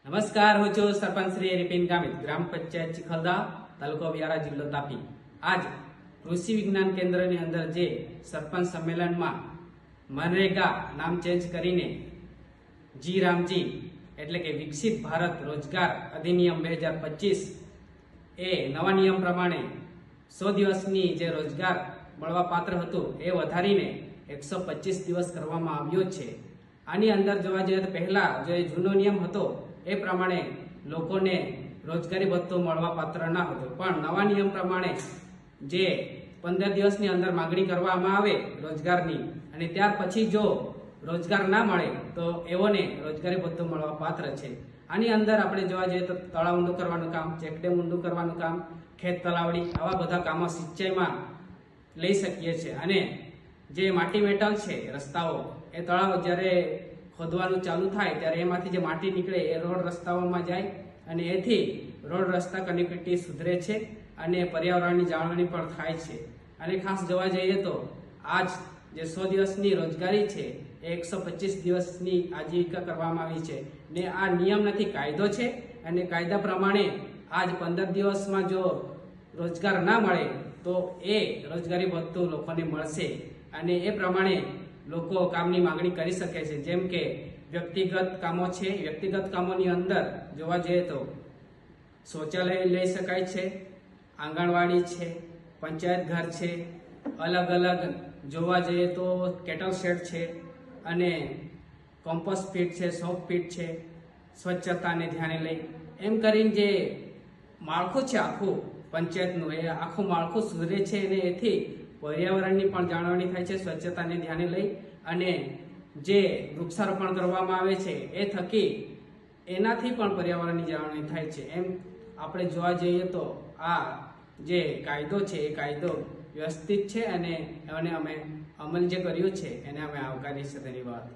નમસ્કાર, હું છું સરપંચ શ્રી રિપિન ગામિત, ગ્રામ પંચાયત ચિખલદા, તાલુકો વ્યારા, જિલ્લો તાપી। આજ કૃષિ વિજ્ઞાન કેન્દ્રની અંદર જે સરપંચ સંમેલનમાં મનરેગા નામ ચેન્જ કરીને જી રામજી એટલે કે વિકસિત ભારત રોજગાર અધિનિયમ 2025 એ નવા નિયમ પ્રમાણે 100 દિવસની જે રોજગાર મળવા પાત્ર હતું એ વધારીને 125 દિવસ કરવામાં આવ્યો છે। આની અંદર જોવા જઈએ તો પહેલા જે જૂનો નિયમ હતો એ પ્રમાણે લોકોને રોજગારી ભથ્થું મળવા પાત્ર ન હતું, પણ નવા નિયમ પ્રમાણે જે 15 દિવસની અંદર માંગણી કરવામાં આવે રોજગારની અને ત્યાર પછી જો રોજગાર ના મળે તો એઓને રોજગારી ભથ્થું મળવા પાત્ર છે। આની અંદર આપણે જોવા જઈએ તો તળાવ ઊંડું કરવાનું કામ, ચેકડેમ ઊંડું કરવાનું કામ, ખેત તલાવડી, આવા બધા કામો સિંચાઈમાં લઈ શકીએ છીએ। અને જે માટી મેટલ છે રસ્તાઓ, એ તળાવ જ્યારે ખોદવાનું ચાલુ થાય ત્યારે એમાંથી જે માટી નીકળે એ રોડ રસ્તાઓમાં જાય અને એથી રોડ રસ્તા કનેક્ટિવિટી સુધરે છે અને પર્યાવરણની જાળવણી પણ થાય છે। અને ખાસ જોવા જઈએ તો આજ જે 100 દિવસની રોજગારી છે એ 125 દિવસની આજીવિકા કરવામાં આવી છે ને આ નિયમ નથી, કાયદો છે અને કાયદા પ્રમાણે આજ 15 દિવસમાં જો રોજગાર ના મળે તો એ રોજગારી ભથ્થું લોકોને મળશે અને એ પ્રમાણે લોકો કામની માંગણી કરી શકે છે। જેમ કે વ્યક્તિગત કામો છે, વ્યક્તિગત કામોની અંદર જોવા જઈએ તો શૌચાલય લઈ શકાય છે, આંગણવાડી છે, પંચાયત ઘર છે, અલગ અલગ જોવા જઈએ તો કેટલ શેડ છે અને કોમ્પોસ્ટ પીટ છે, સોપ પીટ છે, સ્વચ્છતાને ધ્યાને લઈ એમ કરીને જે માળખું છે આખું પંચાયતનું, એ આખું માળખું સુધરે છે અને એથી પર્યાવરણની પણ જાળવણી થાય છે સ્વચ્છતાને ધ્યાને લઈ। અને જે વૃક્ષારોપણ કરવામાં આવે છે એ થકી એનાથી પણ પર્યાવરણની જાળવણી થાય છે। એમ આપણે જોવા જઈએ તો આ જે કાયદો છે એ કાયદો વ્યવસ્થિત છે અને અમે અમલ જે કર્યું છે એને અમે આવકારી છે। ધન્યવાદ।